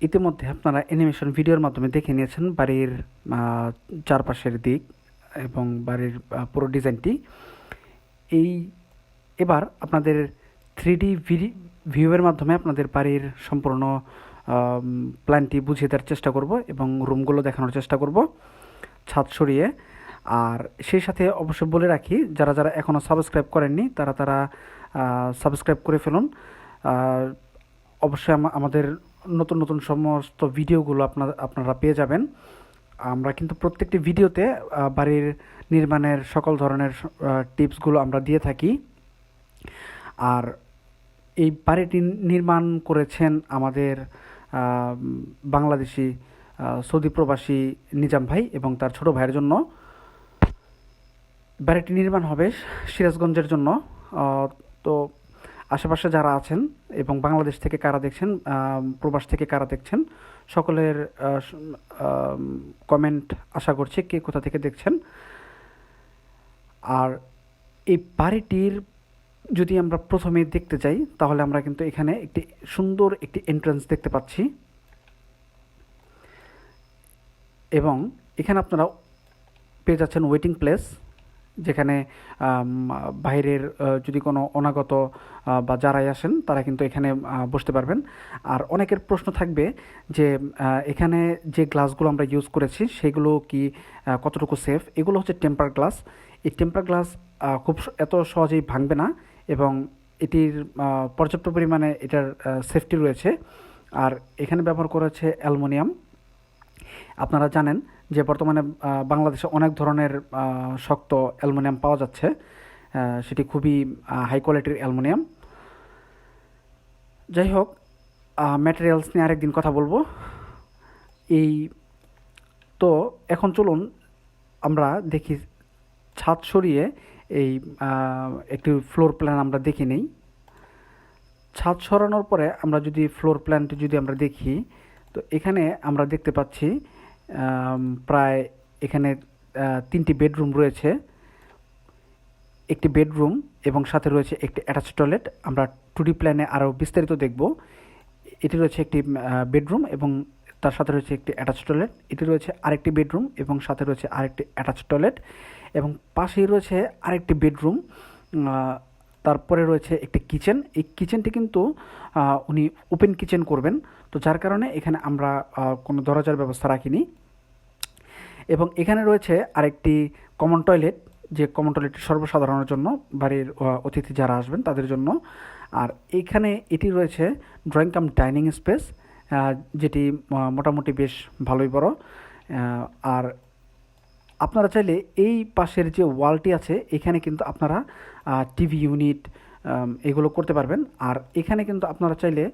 ইতিমধ্যে আপনারা অ্যানিমেশন ভিডিওর মাধ্যমে দেখে নিয়েছেন বাড়ির চারপাশের দিক এবং বাড়ির পুরো ডিজাইনটি। এই এবার আপনাদের 3D ভিউয়ের মাধ্যমে আপনাদের বাড়ির সম্পূর্ণ প্ল্যানটি বুঝিয়ে দেওয়ার চেষ্টা করব এবং রুমগুলো দেখানোর চেষ্টা করব ছাদ সরিয়ে। আর সেই সাথে অবশ্যই বলে রাখি, যারা যারা এখনও সাবস্ক্রাইব করেননি তারা সাবস্ক্রাইব করে ফেলুন। অবশ্যই আমাদের নতুন নতুন সমস্ত ভিডিওগুলো আপনারা পেয়ে যাবেন। আমরা কিন্তু প্রত্যেকটি ভিডিওতে বাড়ির নির্মাণের সকল ধরনের টিপসগুলো আমরা দিয়ে থাকি। আর এই বাড়িটি নির্মাণ করেছেন আমাদের বাংলাদেশি সৌদি প্রবাসী নিজাম ভাই এবং তার ছোট ভাইয়ের জন্য। বাড়িটি নির্মাণ হবে সিরাজগঞ্জের জন্য। তো আশেপাশে যারা আছেন এবং বাংলাদেশ থেকে কারা দেখছেন, প্রবাস থেকে কারা দেখছেন, সকলের কমেন্ট আশা করছি কে কোথা থেকে দেখছেন। আর এই বাড়িটির যদি আমরা প্রথমে দেখতে যাই তাহলে আমরা কিন্তু এখানে একটি সুন্দর একটি এন্ট্রান্স দেখতে পাচ্ছি এবং এখানে আপনারা পেয়ে যাচ্ছেন ওয়েটিং প্লেস, যেখানে বাইরের যদি কোনো অনাগত বা যারাই আসেন তারা কিন্তু এখানে বসতে পারবেন। আর অনেকের প্রশ্ন থাকবে যে এখানে যে গ্লাসগুলো আমরা ইউজ করেছি সেগুলো কি কতটুকু সেফ। এগুলো হচ্ছে টেম্পার গ্লাস। এই টেম্পার গ্লাস খুব এত সহজেই ভাঙবে না এবং এটির পর্যাপ্ত পরিমাণে এটার সেফটি রয়েছে। আর এখানে ব্যবহার করা হচ্ছে অ্যালুমিনিয়াম। আপনারা জানেন যে বর্তমানে বাংলাদেশে অনেক ধরনের শক্ত অ্যালুমিনিয়াম পাওয়া যাচ্ছে, সেটি খুবই হাই কোয়ালিটির অ্যালুমিনিয়াম। যাই হোক, ম্যাটেরিয়ালস নিয়ে আরেকদিন কথা বলবো। এই তো এখন চলুন আমরা দেখি ছাদ সরিয়ে এই একটি ফ্লোর প্ল্যান আমরা দেখে নেই। ছাদ সরানোর পরে আমরা যদি ফ্লোর প্ল্যানটি যদি আমরা দেখি, তো এখানে আমরা দেখতে পাচ্ছি প্রায় এখানে 3টি বেডরুম রয়েছে, একটি বেডরুম এবং সাথে রয়েছে একটি অ্যাটাচ টয়লেট। আমরা 2D প্ল্যানে আরও বিস্তারিত দেখব। এটি রয়েছে একটি বেডরুম এবং তার সাথে রয়েছে একটি অ্যাটাচ টয়লেট। এটি রয়েছে আরেকটি বেডরুম এবং সাথে রয়েছে আরেকটি অ্যাটাচ টয়লেট এবং পাশেই রয়েছে আরেকটি বেডরুম। তারপরে রয়েছে একটি কিচেন। এই কিচেনটি কিন্তু উনি ওপেন কিচেন করবেন, তো যার কারণে এখানে আমরা কোনো দরজার ব্যবস্থা রাখিনি। এবং এখানে রয়েছে আরেকটি কমন টয়লেট, যে কমন টয়লেটটি সর্বসাধারণের জন্য, বাড়ির অতিথি যারা আসবেন তাদের জন্য। আর এখানে এটি রয়েছে ড্রয়িং কাম ডাইনিং স্পেস, যেটি মোটামুটি বেশ ভালোই বড়। আর আপনারা চাইলে এই পাশের যে ওয়ালটি আছে এখানে কিন্তু আপনারা টিভি ইউনিট এগুলো করতে পারবেন। আর এখানে কিন্তু আপনারা চাইলে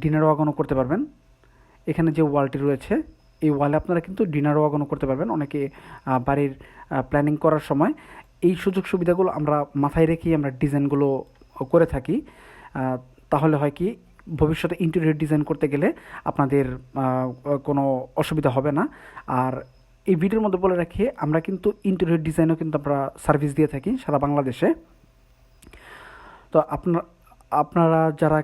ডিনার ওয়াগনও করতে পারবেন। এখানে যে ওয়ালটি রয়েছে এই ওয়ালে আপনারা কিন্তু ডিনার ওয়াগনও করতে পারবেন। অনেকে বাড়ির প্ল্যানিং করার সময় এই সুযোগ সুবিধাগুলো আমরা মাথায় রেখেই আমরা ডিজাইনগুলো করে থাকি। তাহলে হয় কি, ভবিষ্যতে ইন্টেরিয়র ডিজাইন করতে গেলে আপনাদের কোনো অসুবিধা হবে না। আর এই ভিডিওর মধ্যে বলে রাখি, আমরা কিন্তু ইন্টেরিয়র ডিজাইনও কিন্তু আমরা সার্ভিস দিয়ে থাকি সারা বাংলাদেশে। তো আপনারা যারা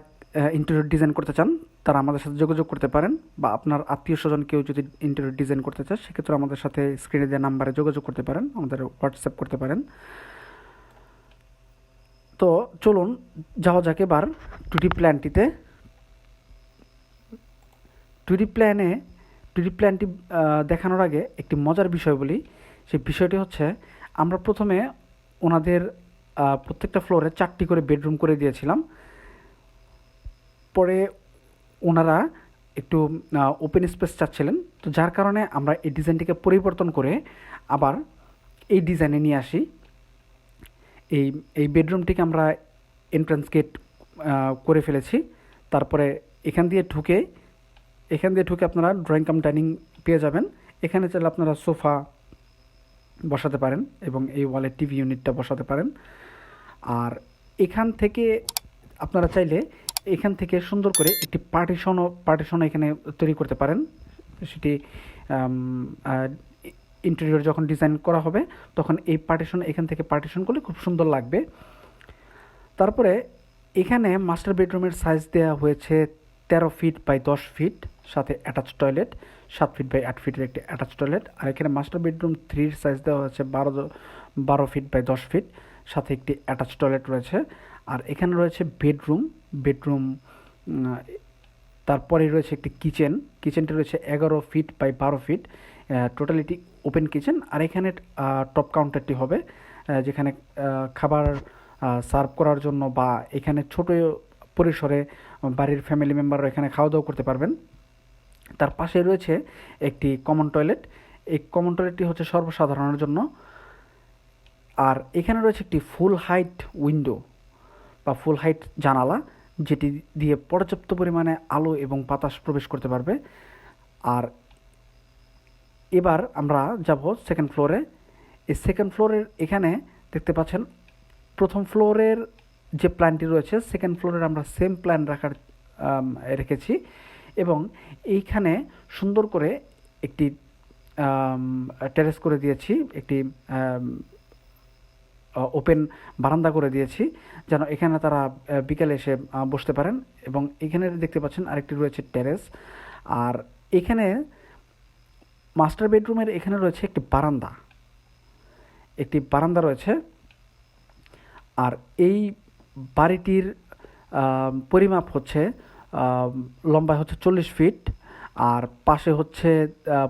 ইন্টেরিয়র ডিজাইন করতে চান তারা আমাদের সাথে যোগাযোগ করতে পারেন, বা আপনার আত্মীয় স্বজন কেউ যদি ইন্টেরিয়র ডিজাইন করতে চায় সেক্ষেত্রে আমাদের সাথে স্ক্রিনে দেওয়া নাম্বারে যোগাযোগ করতে পারেন, আমাদের হোয়াটসঅ্যাপ করতে পারেন। তো চলুন যাওয়া যাক এবার 2D প্ল্যানটিতে। 2D প্ল্যানটি দেখানোর আগে একটি মজার বিষয় বলি। সেই বিষয়টি হচ্ছে, আমরা প্রথমে ওনাদের প্রত্যেকটা ফ্লোরে 4টি করে বেডরুম করে দিয়েছিলাম। পরে ওনারা একটু ওপেন স্পেস চাচ্ছিলেন, তো যার কারণে আমরা এই ডিজাইনটিকে পরিবর্তন করে আবার এই ডিজাইনে নিয়ে আসি। এই বেডরুমটিকে আমরা এন্ট্রান্স গেট করে ফেলেছি। তারপরে এখান দিয়ে ঢুকে আপনারা ড্রয়িং কাম ডাইনিং পেয়ে যাবেন। এখানে চাইলে আপনারা সোফা বসাতে পারেন এবং এই ওয়ালে টিভি ইউনিটটা বসাতে পারেন। আর এখান থেকে আপনারা চাইলে এখান থেকে সুন্দর করে একটি পার্টিশনও এখানে তৈরি করতে পারেন। সেটি ইন্টেরিয়র যখন ডিজাইন করা হবে তখন এই এখান থেকে পার্টিশন করলে খুব সুন্দর লাগবে। তারপরে এখানে মাস্টার বেডরুমের সাইজ দেওয়া হয়েছে 13 ফিট বাই 10 ফিট, সাথে অ্যাটাচ টয়লেট, 7 ফিট বাই 8 ফিটের একটি অ্যাটাচ টয়লেট। আর এখানে মাস্টার বেডরুম 3-র সাইজ দেওয়া হচ্ছে 12 ফিট বাই 10 ফিট, সাথে একটি অ্যাটাচ টয়লেট রয়েছে। আর এখানে রয়েছে বেডরুম, বেডরুম তারপরেই রয়েছে একটি কিচেন, কিচেনটি রয়েছে 11 feet by 12 feet, totality open kitchen. আর এখানে টপ কাউন্টারটি হবে যেখানে খাবার সার্ভ করার জন্য বা এখানে ছোট পরিসরে বাড়ির ফ্যামিলি মেম্বাররা এখানে খাওয়া দাওয়া করতে পারবেন। তার পাশে রয়েছে একটি কমন টয়লেট, এই কমন টয়লেটটি হচ্ছে সর্বসাধারণের জন্য। আর এখানে রয়েছে একটি ফুল হাইট উইন্ডো বা ফুল হাইট জানালা, যেটি দিয়ে পর্যাপ্ত পরিমাণে আলো এবং বাতাস প্রবেশ করতে পারবে। আর এবার আমরা যাব সেকেন্ড ফ্লোরে। এই সেকেন্ড ফ্লোরের এখানে দেখতে পাচ্ছেন প্রথম ফ্লোরের যে প্ল্যানটি রয়েছে সেকেন্ড ফ্লোরের আমরা সেম প্ল্যান রেখেছি, এবং এইখানে সুন্দর করে একটি টেরেস করে দিয়েছি, একটি ওপেন বারান্দা করে দিয়েছি যেন এখানে তারা বিকেলে এসে বসতে পারেন। এবং এখানে দেখতে পাচ্ছেন আরেকটি রয়েছে টেরেস। আর এখানে মাস্টার বেডরুমের এখানে রয়েছে একটি বারান্দা, একটি বারান্দা রয়েছে। আর এই বাড়িটির পরিমাপ হচ্ছে লম্বায় হচ্ছে 40 ফিট, আর পাশে হচ্ছে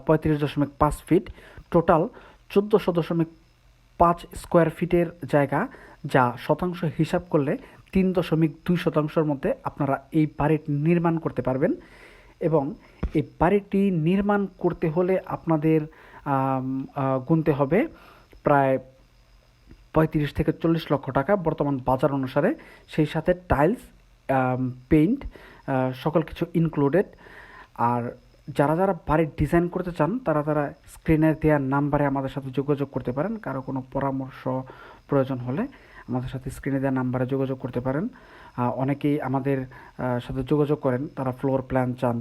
35.5 ফিট, টোটাল 14.5 স্কোয়ার ফিটের জায়গা, যা শতাংশ হিসাব করলে 3.2 শতাংশের মধ্যে আপনারা এই বাড়িটি নির্মাণ করতে পারবেন। এবং এই বাড়িটি নির্মাণ করতে হলে আপনাদের গুনতে হবে প্রায় 35 থেকে 40 লক্ষ টাকা বর্তমান বাজার অনুসারে, সেই সাথে টাইলস, পেইন্ট, সকল কিছু ইনক্লুডেড। আর যারা যারা বাড়ির ডিজাইন করতে চান তারা স্ক্রিনের দেওয়ার নাম্বারে আমাদের সাথে যোগাযোগ করতে পারেন। কারো কোনো পরামর্শ প্রয়োজন হলে আমাদের সাথে স্ক্রিনে দেওয়ার নাম্বারে যোগাযোগ করতে পারেন। অনেকেই আমাদের সাথে যোগাযোগ করেন, তারা ফ্লোর প্ল্যান চান,